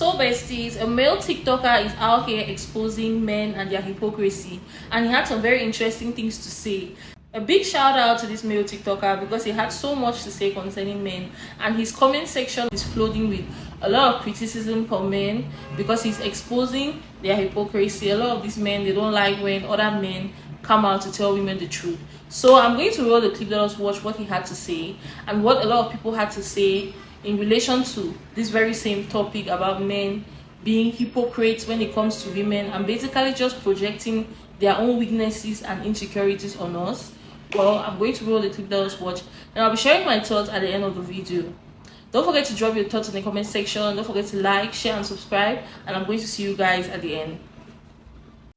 So besties, a male TikToker is out here exposing men and their hypocrisy, and he had some very interesting things to say. A big shout out to this male TikToker because he had so much to say concerning men, and his comment section is flooding with a lot of criticism for men because he's exposing their hypocrisy. A lot of these men, they don't like when other men come out to tell women the truth. So I'm going to roll the clip. Let us watch what he had to say and what a lot of people had to say in relation to this very same topic about men being hypocrites when it comes to women and basically just projecting their own weaknesses and insecurities on us. Well, I'm going to roll the clip. Let us watch, and I'll be sharing my thoughts at the end of the video. Don't forget to drop your thoughts in the comment section. Don't forget to like, share, and subscribe, and I'm going to see you guys at the end.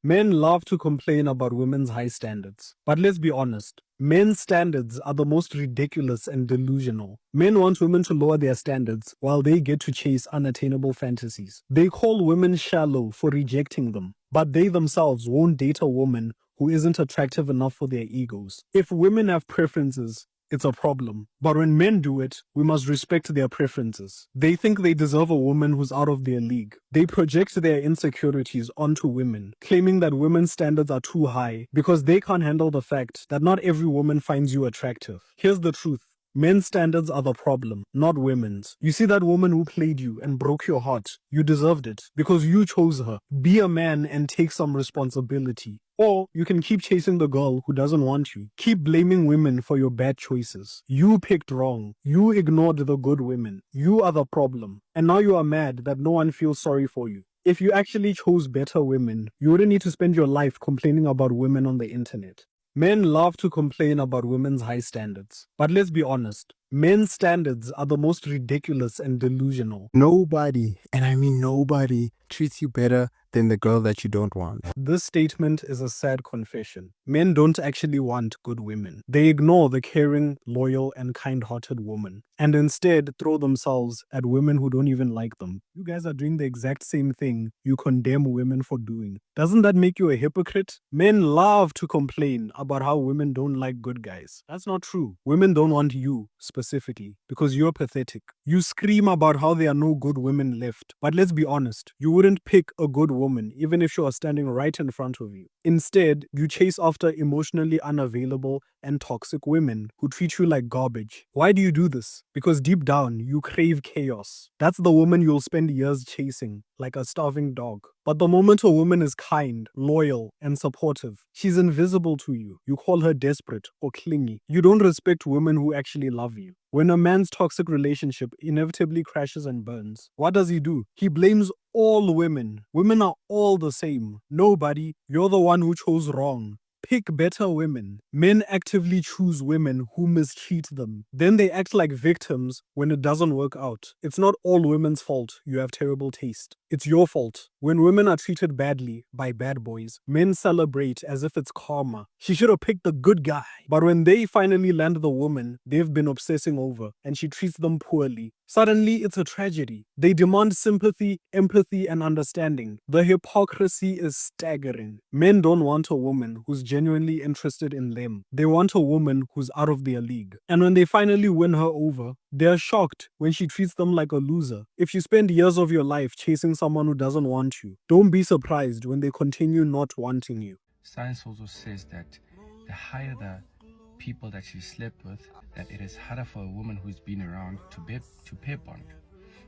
Men love to complain about women's high standards. But let's be honest, men's standards are the most ridiculous and delusional. Men want women to lower their standards while they get to chase unattainable fantasies. They call women shallow for rejecting them, but they themselves won't date a woman who isn't attractive enough for their egos. If women have preferences, it's a problem. But when men do it, we must respect their preferences. They think they deserve a woman who's out of their league. They project their insecurities onto women, claiming that women's standards are too high because they can't handle the fact that not every woman finds you attractive. Here's the truth. Men's standards are the problem, not women's. You see that woman who played you and broke your heart? You deserved it because you chose her. Be a man and take some responsibility. Or you can keep chasing the girl who doesn't want you. Keep blaming women for your bad choices. You picked wrong. You ignored the good women. You are the problem. And now you are mad that no one feels sorry for you. If you actually chose better women, you wouldn't need to spend your life complaining about women on the internet. Men love to complain about women's high standards. But let's be honest, men's standards are the most ridiculous and delusional. Nobody, and I mean nobody, treats you better than the girl that you don't want. This statement is a sad confession. Men don't actually want good women. They ignore the caring, loyal, and kind-hearted woman, and instead throw themselves at women who don't even like them. You guys are doing the exact same thing you condemn women for doing. Doesn't that make you a hypocrite? Men love to complain about how women don't like good guys. That's not true. Women don't want you, specifically, because you're pathetic. You scream about how there are no good women left, but let's be honest, you wouldn't pick a good woman even if she was standing right in front of you. Instead, you chase after emotionally unavailable and toxic women who treat you like garbage. Why do you do this? Because deep down, you crave chaos. That's the woman you'll spend years chasing, like a starving dog. But the moment a woman is kind, loyal, and supportive, she's invisible to you. You call her desperate or clingy. You don't respect women who actually love you. When a man's toxic relationship inevitably crashes and burns, what does he do? He blames all women. Women are all the same. Nobody, you're the one who chose wrong. Pick better women. Men actively choose women who mistreat them. Then they act like victims when it doesn't work out. It's not all women's fault you have terrible taste. It's your fault. When women are treated badly by bad boys, men celebrate as if it's karma. She should have picked the good guy. But when they finally land the woman they've been obsessing over and she treats them poorly, suddenly it's a tragedy. They demand sympathy, empathy, and understanding. The hypocrisy is staggering. Men don't want a woman who's genuinely interested in them. They want a woman who's out of their league. And when they finally win her over, they're shocked when she treats them like a loser. If you spend years of your life chasing someone who doesn't want you, don't be surprised when they continue not wanting you. Science also says that the higher the people that you slept with, that it is harder for a woman who's been around to pair bond,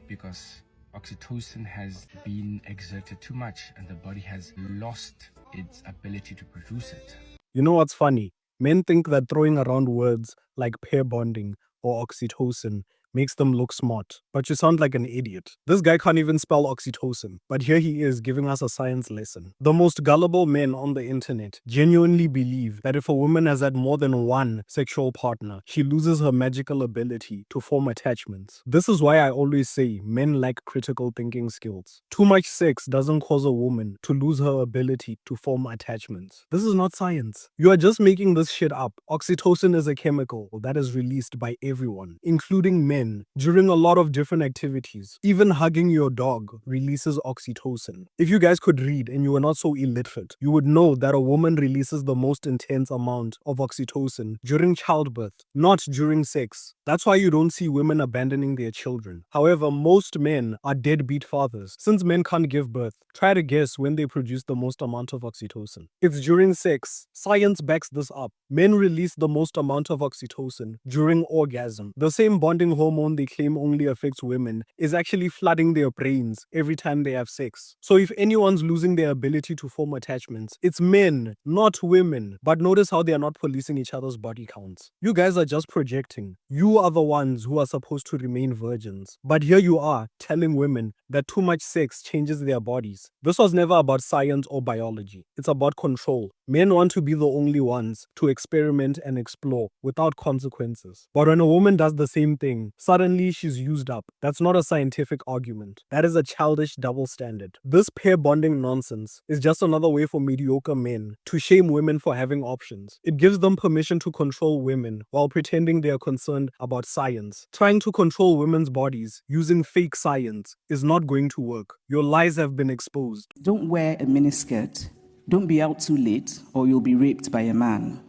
because oxytocin has been exerted too much and the body has lost its ability to produce it. You know what's funny? Men think that throwing around words like pair bonding or oxytocin makes them look smart, but you sound like an idiot. This guy can't even spell oxytocin, but here he is giving us a science lesson. The most gullible men on the internet genuinely believe that if a woman has had more than one sexual partner, she loses her magical ability to form attachments. This is why I always say men lack critical thinking skills. Too much sex doesn't cause a woman to lose her ability to form attachments. This is not science. You are just making this shit up. Oxytocin is a chemical that is released by everyone, including men, men during a lot of different activities. Even hugging your dog releases oxytocin. If you guys could read and you were not so illiterate, you would know that a woman releases the most intense amount of oxytocin during childbirth, not during sex. That's why you don't see women abandoning their children. However, most men are deadbeat fathers. Since men can't give birth, try to guess when they produce the most amount of oxytocin. It's during sex. Science backs this up. Men release the most amount of oxytocin during orgasm. The same bonding hormone they claim only affects women is actually flooding their brains every time they have sex. So if anyone's losing their ability to form attachments, it's men, not women. But notice how they are not policing each other's body counts. You guys are just projecting. You are the ones who are supposed to remain virgins. But here you are telling women that too much sex changes their bodies. This was never about science or biology. It's about control. Men want to be the only ones to experiment and explore without consequences. But when a woman does the same thing, suddenly she's used up. That's not a scientific argument. That is a childish double standard. This pair bonding nonsense is just another way for mediocre men to shame women for having options. It gives them permission to control women while pretending they are concerned about science. Trying to control women's bodies using fake science is not going to work. Your lies have been exposed. Don't wear a miniskirt. Don't be out too late, or you'll be raped by a man.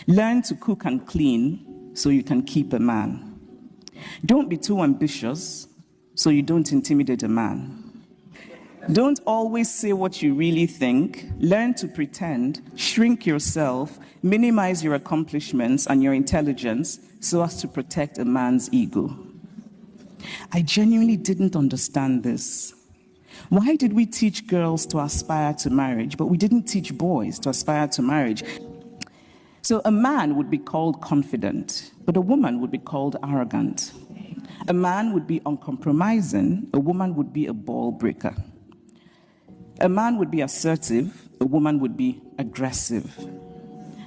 Learn to cook and clean so you can keep a man. Don't be too ambitious so you don't intimidate a man. Don't always say what you really think. Learn to pretend, shrink yourself, minimize your accomplishments and your intelligence so as to protect a man's ego. I genuinely didn't understand this. Why did we teach girls to aspire to marriage, but we didn't teach boys to aspire to marriage? So a man would be called confident, but a woman would be called arrogant. A man would be uncompromising, a woman would be a ball breaker. A man would be assertive, a woman would be aggressive.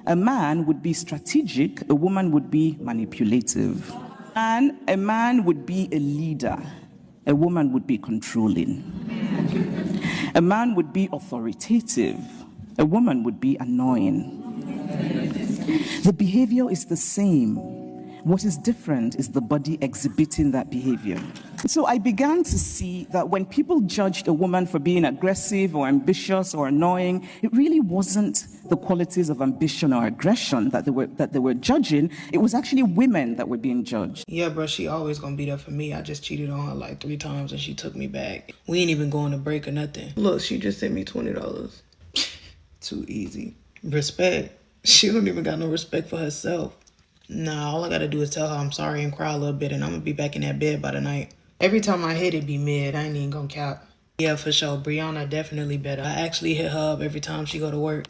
A man would be strategic, a woman would be manipulative. And a man would be a leader, a woman would be controlling. A man would be authoritative, a woman would be annoying. The behavior is the same. What is different is the body exhibiting that behavior. So I began to see that when people judged a woman for being aggressive or ambitious or annoying, it really wasn't the qualities of ambition or aggression that they were judging. It was actually women that were being judged. Yeah, bro, she always gonna be there for me. I just cheated on her like 3 times and she took me back. We ain't even going to break or nothing. Look, she just sent me $20. Too easy. Respect. She don't even got no respect for herself. Nah, all I gotta do is tell her I'm sorry and cry a little bit and I'm gonna be back in that bed by the night. Every time I hit it be mid, I ain't even gonna cap. Yeah, for sure, Brianna definitely better. I actually hit her up every time she go to work.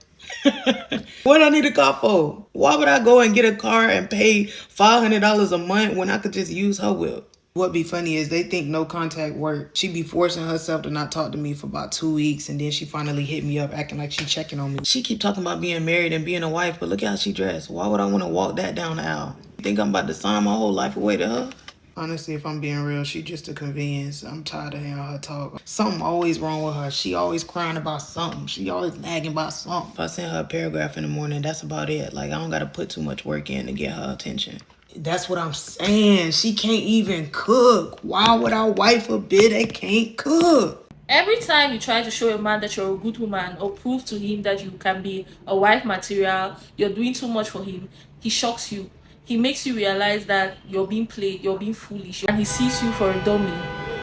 What do I need a car for? Why would I go and get a car and pay $500 a month when I could just use her whip? What be funny is they think no contact work. She be forcing herself to not talk to me for about 2 weeks and then she finally hit me up acting like she checking on me. She keep talking about being married and being a wife, but look how she dressed. Why would I want to walk that down the aisle? You think I'm about to sign my whole life away to her? Honestly, if I'm being real, she just a convenience. I'm tired of hearing her talk. Something always wrong with her. She always crying about something. She always nagging about something. If I send her a paragraph in the morning, that's about it. Like, I don't got to put too much work in to get her attention. That's what I'm saying. She can't even cook. Why would our wife forbid they can't cook? Every time you try to show a man that you're a good woman or prove to him that you can be a wife material, you're doing too much for him, he shocks you. He makes you realize that you're being played, you're being foolish, and he sees you for a dummy.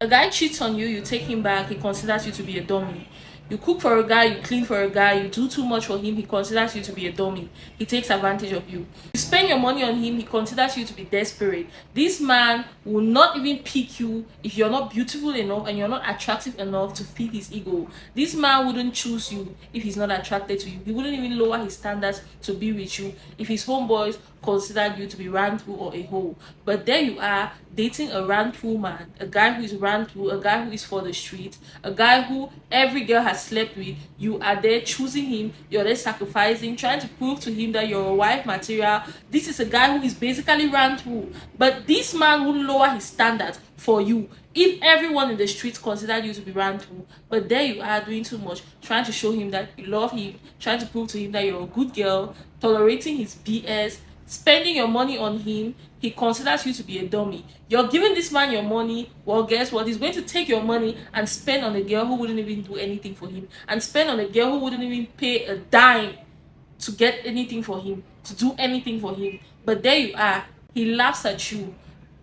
A guy cheats on you, you take him back, he considers you to be a dummy. You cook for a guy, you clean for a guy, you do too much for him, he considers you to be a dummy. He takes advantage of you. You spend your money on him, he considers you to be desperate. This man will not even pick you if you're not beautiful enough and you're not attractive enough to feed his ego. This man wouldn't choose you if he's not attracted to you. He wouldn't even lower his standards to be with you if his homeboys considered you to be ran through or a hoe. But there you are, dating a ran through man, a guy who is ran through, a guy who is for the street, a guy who every girl has slept with. You are there choosing him, you're there sacrificing, trying to prove to him that you're a wife material. This is a guy who is basically ran through. But this man will lower his standards for you if everyone in the streets considered you to be ran through. But there you are doing too much, trying to show him that you love him, trying to prove to him that you're a good girl, tolerating his BS, spending your money on him, he considers you to be a dummy. You're giving this man your money, well, guess what? He's going to take your money and spend on a girl who wouldn't even do anything for him, and spend on a girl who wouldn't even pay a dime to get anything for him, to do anything for him. But there you are, he laughs at you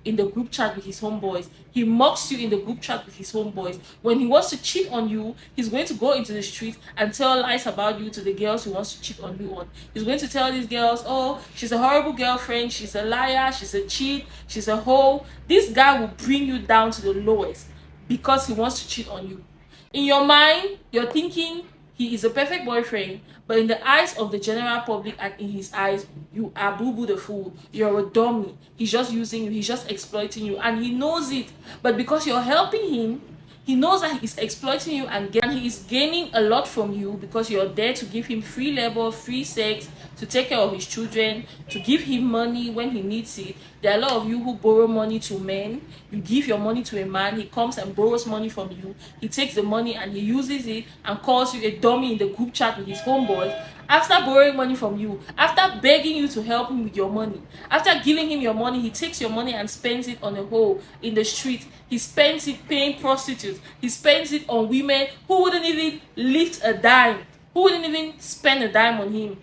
in the group chat with his homeboys. He mocks you in the group chat with his homeboys. When he wants to cheat on you, he's going to go into the street and tell lies about you to the girls he wants to cheat on you on. He's going to tell these girls, oh, she's a horrible girlfriend, she's a liar, she's a cheat, she's a hoe. This guy will bring you down to the lowest because he wants to cheat on you. In your mind, you're thinking he is a perfect boyfriend, but in the eyes of the general public and in his eyes, you are Boo Boo the fool. You're a dummy. He's just using you. He's just exploiting you, and he knows it. But because you're helping him, he knows that he's exploiting you, and he is gaining a lot from you because you're there to give him free labor, free sex, to take care of his children, to give him money when he needs it. There are a lot of you who borrow money to men. You give your money to a man, he comes and borrows money from you. He takes the money and he uses it and calls you a dummy in the group chat with his homeboys. After borrowing money from you, after begging you to help him with your money, after giving him your money, he takes your money and spends it on a hole in the street. He spends it paying prostitutes. He spends it on women who wouldn't even lift a dime, who wouldn't even spend a dime on him.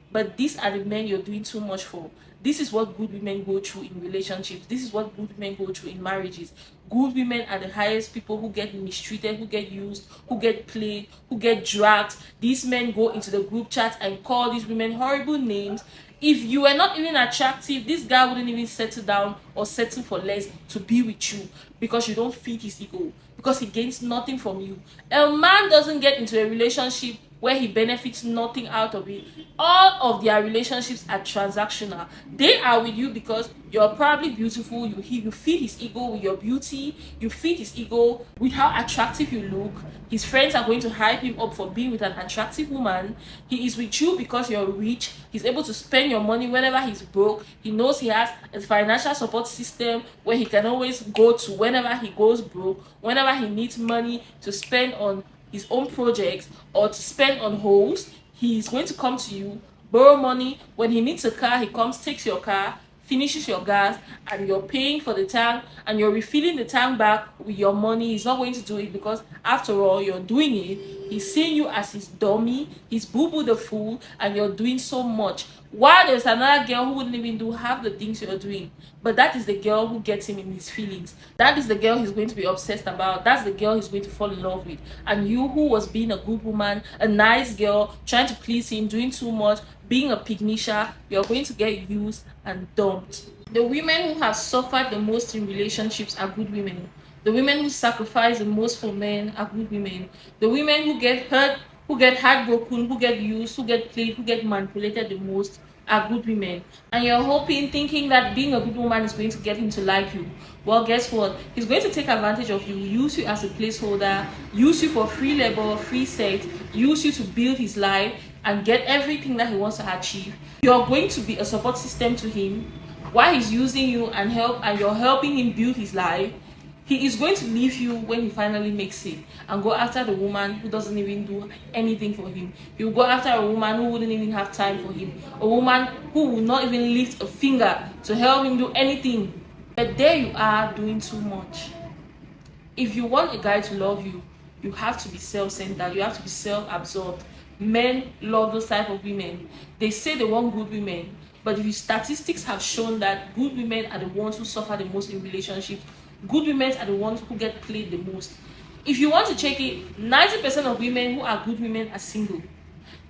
But these are the men you're doing too much for. This is what good women go through in relationships. This is what good women go through in marriages. Good women are the highest people who get mistreated, who get used, who get played, who get dragged. These men go into the group chat and call these women horrible names. If you were not even attractive, this guy wouldn't even settle down or settle for less to be with you because you don't feed his ego, because he gains nothing from you. A man doesn't get into a relationship where he benefits nothing out of it. All of their relationships are transactional. They are with you because you're probably beautiful. You feed his ego with your beauty. You feed his ego with how attractive you look. His friends are going to hype him up for being with an attractive woman. He is with you because you're rich. He's able to spend your money whenever he's broke. He knows he has a financial support system where he can always go to whenever he goes broke, whenever he needs money to spend on his own projects or to spend on hoes. He's going to come to you, borrow money. When he needs a car, he comes, takes your car, finishes your gas, and you're paying for the tank and you're refilling the tank back with your money. He's not going to do it because after all, you're doing it. He's seeing you as his dummy, he's Boo Boo the fool, and you're doing so much. While there's another girl who wouldn't even do half the things you're doing. But that is the girl who gets him in his feelings. That is the girl he's going to be obsessed about. That's the girl he's going to fall in love with. And you, who was being a good woman, a nice girl, trying to please him, doing too much, being a pygmisha, you're going to get used and dumped. The women who have suffered the most in relationships are good women. The women who sacrifice the most for men are good women. The women who get hurt, who get heartbroken, who get used, who get played, who get manipulated the most are good women. And you're hoping, thinking that being a good woman is going to get him to like you. Well, guess what? He's going to take advantage of you, use you as a placeholder, use you for free labor, free sex, use you to build his life and get everything that he wants to achieve. You're going to be a support system to him while he's using you and you're helping him build his life. He is going to leave you when he finally makes it and go after the woman who doesn't even do anything for him. He'll go after a woman who wouldn't even have time for him. A woman who will not even lift a finger to help him do anything. But there you are doing too much. If you want a guy to love you, you have to be self-centered. You have to be self-absorbed. Men love those type of women. They say they want good women. But if statistics have shown that good women are the ones who suffer the most in relationships, good women are the ones who get played the most. If you want to check it, 90% of women who are good women are single.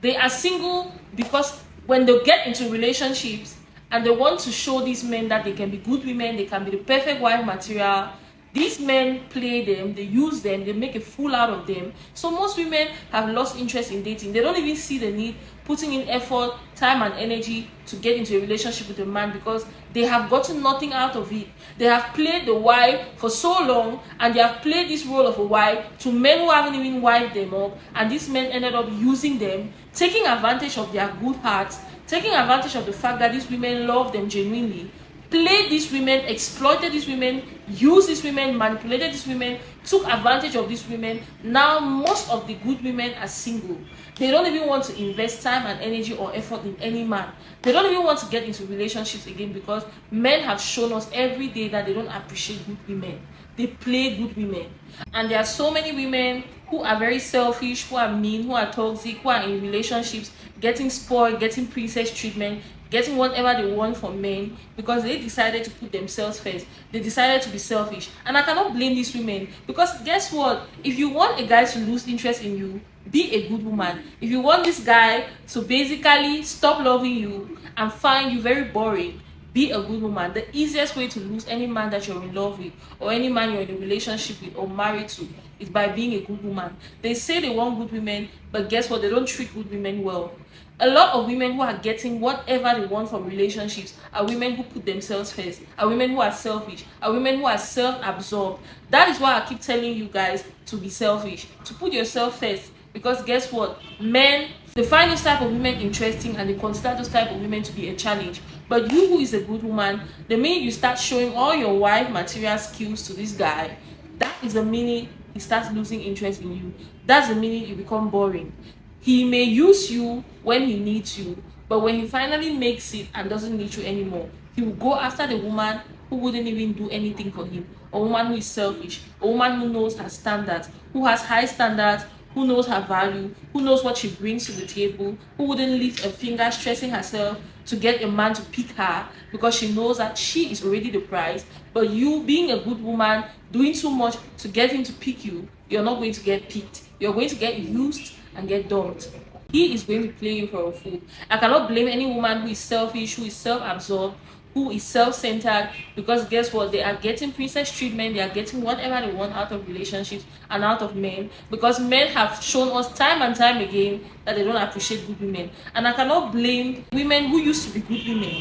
They are single because when they get into relationships and they want to show these men that they can be good women, they can be the perfect wife material, these men play them, they use them, they make a fool out of them. So most women have lost interest in dating. They don't even see the need putting in effort, time and energy to get into a relationship with a man because they have gotten nothing out of it. They have played the wife for so long and they have played this role of a wife to men who haven't even wiped them up, and these men ended up using them, taking advantage of their good hearts, taking advantage of the fact that these women love them genuinely, played these women, exploited these women, used these women, manipulated these women, took advantage of these women. Now most of the good women are single. They don't even want to invest time and energy or effort in any man. They don't even want to get into relationships again because men have shown us every day that they don't appreciate good women. They play good women. And there are so many women who are very selfish, who are mean, who are toxic, who are in relationships, getting spoiled, getting princess treatment, getting whatever they want from men because they decided to put themselves first. They decided to be selfish. And I cannot blame these women because guess what? If you want a guy to lose interest in you, be a good woman. If you want this guy to basically stop loving you and find you very boring, be a good woman. The easiest way to lose any man that you're in love with or any man you're in a relationship with or married to is by being a good woman. They say they want good women, but guess what? They don't treat good women well. A lot of women who are getting whatever they want from relationships are women who put themselves first, are women who are selfish, are women who are self-absorbed. That is why I keep telling you guys to be selfish, to put yourself first. Because guess what? Men, they find those type of women interesting and they consider those type of women to be a challenge. But you who is a good woman, the minute you start showing all your wife material skills to this guy, that is the minute he starts losing interest in you. That's the minute you become boring. He may use you when he needs you, but when he finally makes it and doesn't need you anymore, he will go after the woman who wouldn't even do anything for him, a woman who is selfish, a woman who knows her standards, who has high standards, who knows her value, who knows what she brings to the table, who wouldn't lift a finger stressing herself to get a man to pick her because she knows that she is already the prize. But you being a good woman, doing too much to get him to pick you, you're not going to get picked. You're going to get used and get dumped. He is going to play you for a fool. I cannot blame any woman who is selfish, who is self-absorbed, who is self-centered, because guess what? They are getting princess treatment. They are getting whatever they want out of relationships and out of men, because men have shown us time and time again that they don't appreciate good women. And I cannot blame women who used to be good women,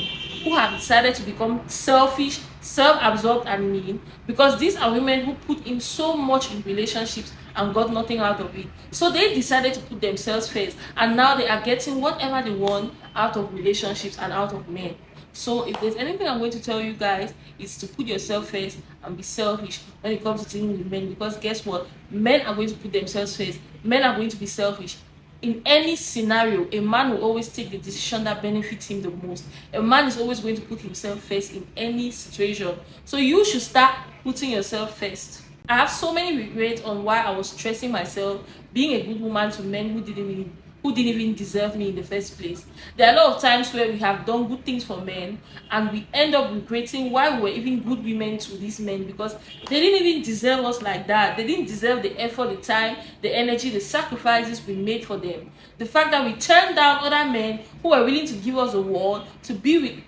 who have decided to become selfish, self-absorbed and mean, because these are women who put in so much in relationships and got nothing out of it. So they decided to put themselves first, and now they are getting whatever they want out of relationships and out of men. So if there's anything I'm going to tell you guys, is to put yourself first and be selfish when it comes to dealing with men, because guess what? Men are going to put themselves first. Men are going to be selfish. In any scenario, a man will always take the decision that benefits him the most. A man is always going to put himself first in any situation. So you should start putting yourself first. I have so many regrets on why I was stressing myself being a good woman to men who didn't even deserve me in the first place. There are a lot of times where we have done good things for men and we end up regretting why we were even good women to these men, because they didn't even deserve us like that. They didn't deserve the effort, the time, the energy, the sacrifices we made for them. The fact that we turned down other men who were willing to give us a world to be with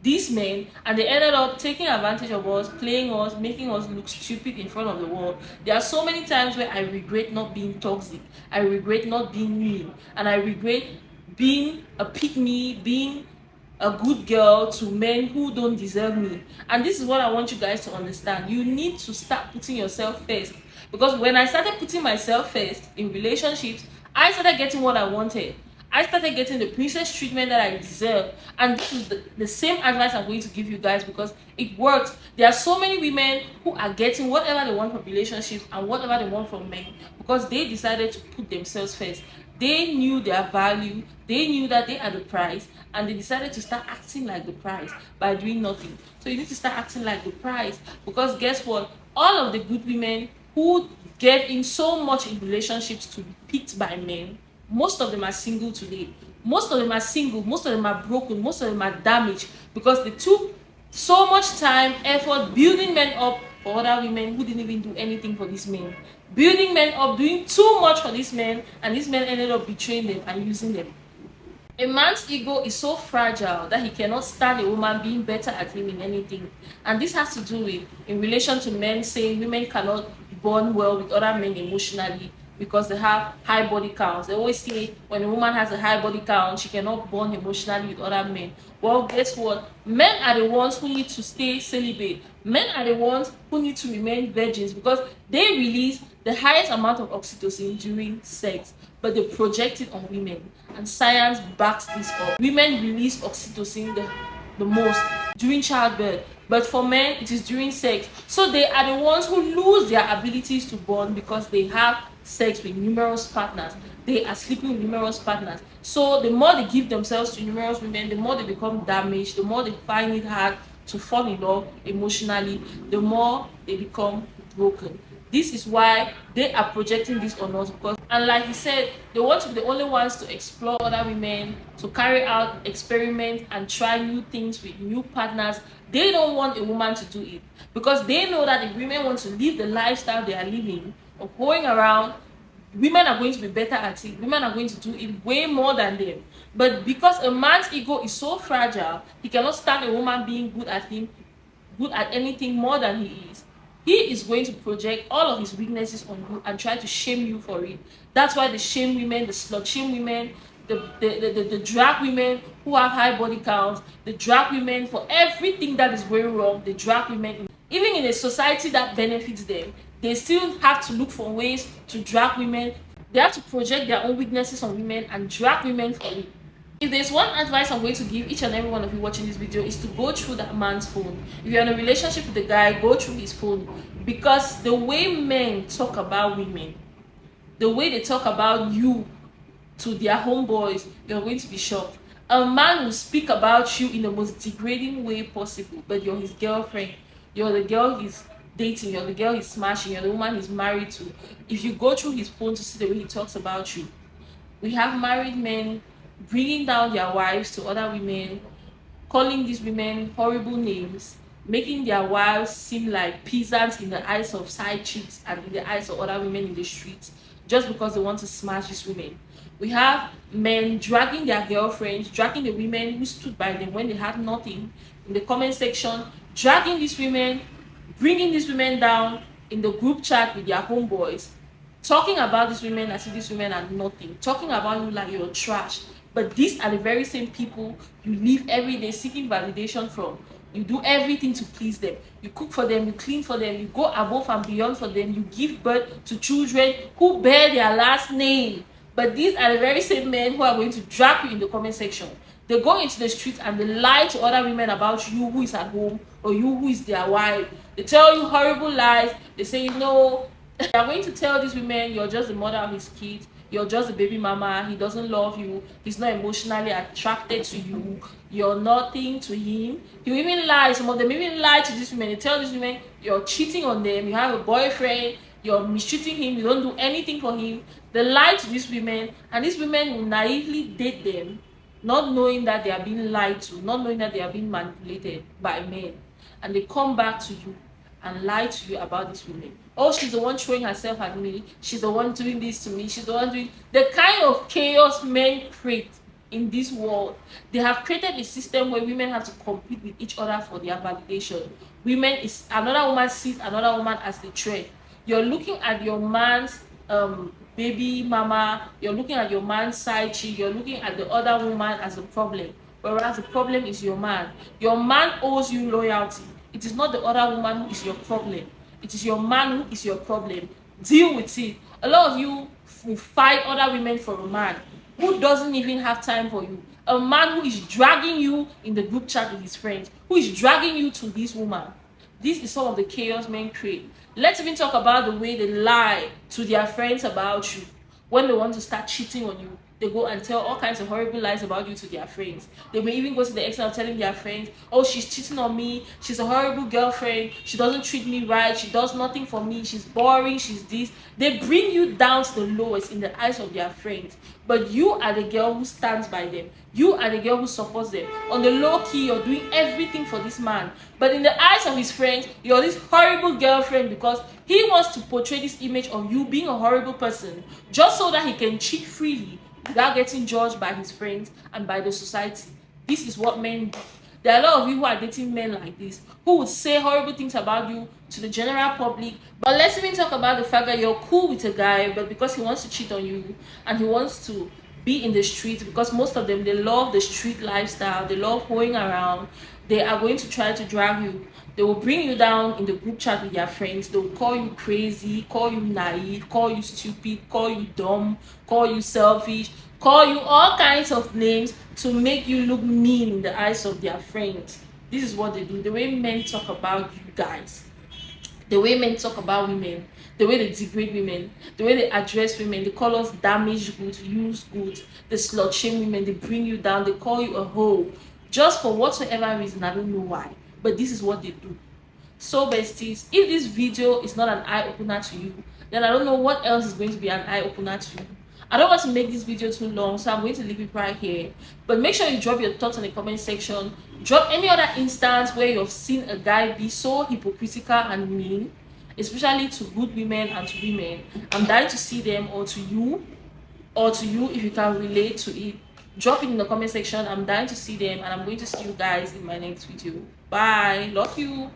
these men, and they ended up taking advantage of us, playing us, making us look stupid in front of the world. There are so many times where I regret not being toxic, I regret not being mean, and I regret being a pick-me, being a good girl to men who don't deserve me. And this is what I want you guys to understand. You need to start putting yourself first, because when I started putting myself first in relationships, I started getting what I wanted. I started getting the princess treatment that I deserve. And this is the same advice I'm going to give you guys, because it works. There are so many women who are getting whatever they want from relationships and whatever they want from men, because they decided to put themselves first. They knew their value, they knew that they are the prize, and they decided to start acting like the prize by doing nothing. So you need to start acting like the prize, because guess what? All of the good women who get in so much in relationships to be picked by men, most of them are single today. Most of them are single, most of them are broken, most of them are damaged, because they took so much time, effort building men up for other women who didn't even do anything for these men. Building men up, doing too much for these men, and these men ended up betraying them and using them. A man's ego is so fragile that he cannot stand a woman being better at him in anything. And this has to do with, in relation to men saying women cannot bond well with other men emotionally because they have high body counts. They always say when a woman has a high body count, she cannot bond emotionally with other men. Well, guess what? Men are the ones who need to stay celibate. Men are the ones who need to remain virgins, because they release the highest amount of oxytocin during sex, but they project it on women. And science backs this up. Women release oxytocin, the the most during childbirth, but for men it is during sex. So they are the ones who lose their abilities to bond because they have sex with numerous partners. They are sleeping with numerous partners. So the more they give themselves to numerous women, the more they become damaged, the more they find it hard to fall in love emotionally, the more they become broken. This is why they are projecting this on us, because, and like he said, they want to be the only ones to explore other women, to carry out experiments and try new things with new partners. They don't want a woman to do it because they know that if women want to live the lifestyle they are living of going around, women are going to be better at it. Women are going to do it way more than them. But because a man's ego is so fragile, he cannot stand a woman being good at him, good at anything more than he is. He is going to project all of his weaknesses on you and try to shame you for it. That's why they shame women, the slut shame women, the drag women who have high body counts, the drag women for everything that is going wrong, the drag women. Even in a society that benefits them, they still have to look for ways to drag women. They have to project their own weaknesses on women and drag women for it. If there's one advice I'm going to give each and every one of you watching this video, is to go through that man's phone. If you're in a relationship with a guy, go through his phone, because the way men talk about women, the way they talk about you to their homeboys, you're going to be shocked. A man will speak about you in the most degrading way possible, but you're his girlfriend, you're the girl he's dating, you're the girl he's smashing, you're the woman he's married to. If you go through his phone to see the way he talks about you, we have married men bringing down their wives to other women, calling these women horrible names, making their wives seem like peasants in the eyes of side chicks and in the eyes of other women in the streets, just because they want to smash these women. We have men dragging their girlfriends, dragging the women who stood by them when they had nothing in the comment section, dragging these women, bringing these women down in the group chat with their homeboys, talking about these women as if these women are nothing, talking about you like you're trash. But these are the very same people you live every day seeking validation from. You do everything to please them. You cook for them, you clean for them, you go above and beyond for them, you give birth to children who bear their last name. But these are the very same men who are going to drag you in the comment section. They go into the streets and they lie to other women about you who is at home or you who is their wife. They tell you horrible lies. They say, no, they are going to tell these women you're just the mother of his kids, you're just a baby mama, he doesn't love you, he's not emotionally attracted to you, you're nothing to him. You even lie, some of them even lie to these women. They tell these women you're cheating on them, you have a boyfriend, you're mistreating him, you don't do anything for him. They lie to these women, and these women will naively date them, not knowing that they are being lied to, not knowing that they are being manipulated by men. And they come back to you and lie to you about this woman. Oh, she's the one throwing herself at me, she's the one doing this to me, she's the one doing the kind of chaos men create in this world. They have created a system where women have to compete with each other for their validation. Women is another woman sees another woman as the threat. You're looking at your man's baby mama, you're looking at your man's side chick, you're looking at the other woman as a problem, whereas the problem is your man. Your man owes you loyalty. It is not the other woman who is your problem. It is your man who is your problem. Deal with it. A lot of you will fight other women for a man who doesn't even have time for you. A man who is dragging you in the group chat with his friends, who is dragging you to this woman. This is some of the chaos men create. Let's even talk about the way they lie to their friends about you. When they want to start cheating on you, they go and tell all kinds of horrible lies about you to their friends. They may even go to the extent of telling their friends, oh, she's cheating on me, she's a horrible girlfriend, she doesn't treat me right, she does nothing for me, she's boring, she's this. They bring you down to the lowest in the eyes of their friends. But you are the girl who stands by them. You are the girl who supports them. On the low key, you're doing everything for this man. But in the eyes of his friends, you're this horrible girlfriend because he wants to portray this image of you being a horrible person just so that he can cheat freely without getting judged by his friends and by the society. This is what men do. There are a lot of you who are dating men like this, who would say horrible things about you to the general public. But let's even talk about the fact that you're cool with a guy, but because he wants to cheat on you and he wants to be in the streets, because most of them, they love the street lifestyle, they love going around. They are going to try to drag you. They will bring you down in the group chat with their friends. They will call you crazy, call you naive, call you stupid, call you dumb, call you selfish, call you all kinds of names to make you look mean in the eyes of their friends. This is what they do. The way men talk about you guys, the way men talk about women, the way they degrade women, the way they address women, they call us damaged goods, used goods, they slut shame women, they bring you down, they call you a hoe, just for whatsoever reason. I don't know why, but this is what they do. So besties, if this video is not an eye-opener to you, then I don't know what else is going to be an eye-opener to you. I don't want to make this video too long, so I'm going to leave it right here. But make sure you drop your thoughts in the comment section. Drop any other instance where you've seen a guy be so hypocritical and mean, especially to good women and to women. I'm dying to see them, or to you if you can relate to it. Drop it in the comment section. I'm dying to see them, and I'm going to see you guys in my next video. Bye. Love you.